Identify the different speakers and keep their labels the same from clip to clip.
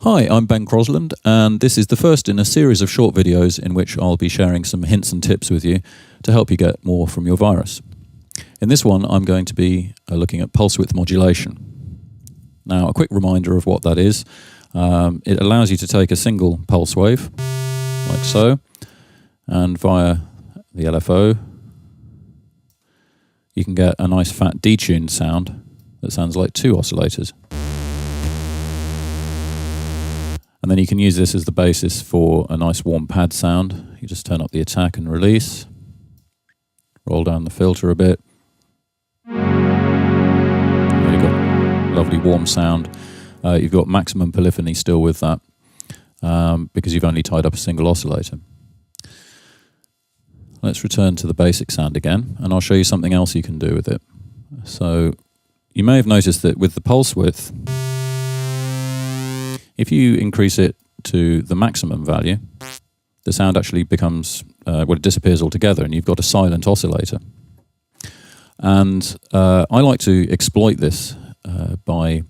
Speaker 1: Hi, I'm Ben Crosland, and this is the first in a series of short videos in which I'll be sharing some hints and tips with you to help you get more from your virus. In this one, I'm going to be looking at pulse width modulation. Now, a quick reminder of what that is. It allows you to take a single pulse wave, like so, and via the LFO, you can get a nice fat detuned sound that sounds like two oscillators. And then you can use this as the basis for a nice warm pad sound. You just turn up the attack and release, roll down the filter a bit. There you go, lovely warm sound. You've got maximum polyphony still with that because you've only tied up a single oscillator. Let's return to the basic sound again, and I'll show you something else you can do with it. So you may have noticed that with the pulse width, if you increase it to the maximum value, the sound actually becomes, it disappears altogether, and you've got a silent oscillator. And I like to exploit this by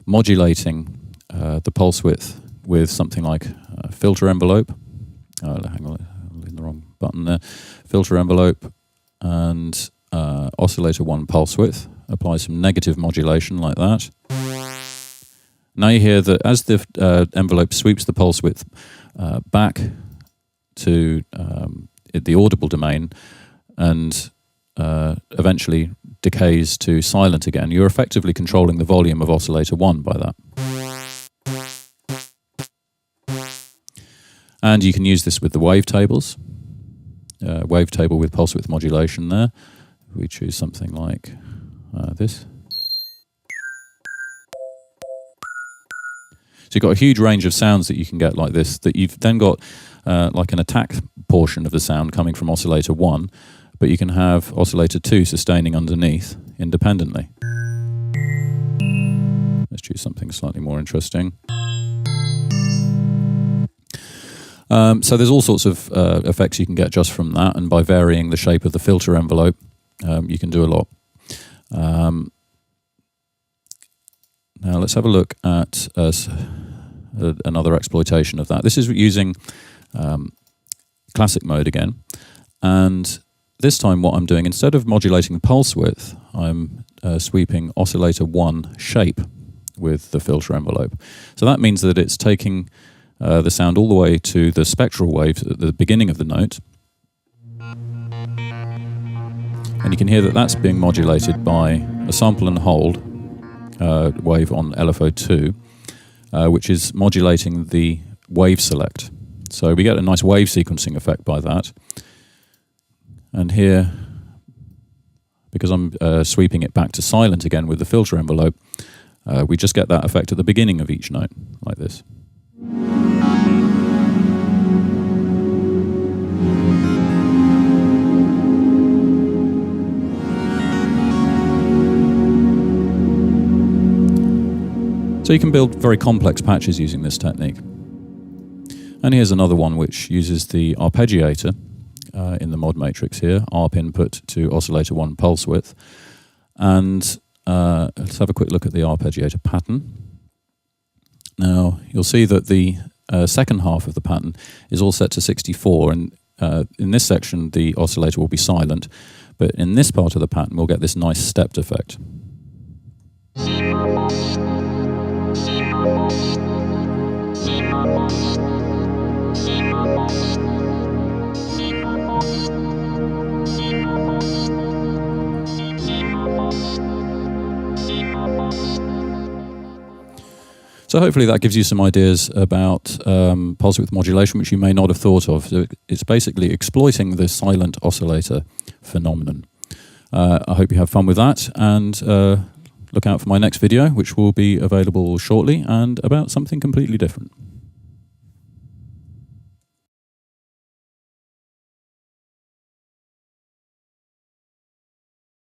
Speaker 1: modulating the pulse width with something like a filter envelope. Hang on, I'm in the wrong button there. Filter envelope and oscillator 1 pulse width. Apply some negative modulation like that. Now you hear that as the envelope sweeps the pulse width back to the audible domain and eventually decays to silent again, you're effectively controlling the volume of oscillator 1 by that. And you can use this with the wavetables. Wavetable with pulse width modulation there. We choose something like this. So you've got a huge range of sounds that you can get like this, that you've then got like an attack portion of the sound coming from oscillator 1, but you can have oscillator 2 sustaining underneath independently. Let's choose something slightly more interesting. So there's all sorts of effects you can get just from that, and by varying the shape of the filter envelope, you can do a lot. Now let's have a look at another exploitation of that. This is using classic mode again, and this time what I'm doing, instead of modulating the pulse width, I'm sweeping oscillator 1 shape with the filter envelope. So that means that it's taking the sound all the way to the spectral wave at the beginning of the note, and you can hear that that's being modulated by a sample and hold wave on LFO 2, which is modulating the wave select. So we get a nice wave sequencing effect by that. And here, because I'm sweeping it back to silent again with the filter envelope, we just get that effect at the beginning of each note, like this. So you can build very complex patches using this technique. And here's another one which uses the arpeggiator in the mod matrix here, ARP input to oscillator 1 pulse width. And let's have a quick look at the arpeggiator pattern. Now you'll see that the second half of the pattern is all set to 64, and in this section the oscillator will be silent, but in this part of the pattern we'll get this nice stepped effect. So hopefully that gives you some ideas about pulse width modulation, which you may not have thought of. So it's basically exploiting the silent oscillator phenomenon. I hope you have fun with that, and look out for my next video, which will be available shortly and about something completely different.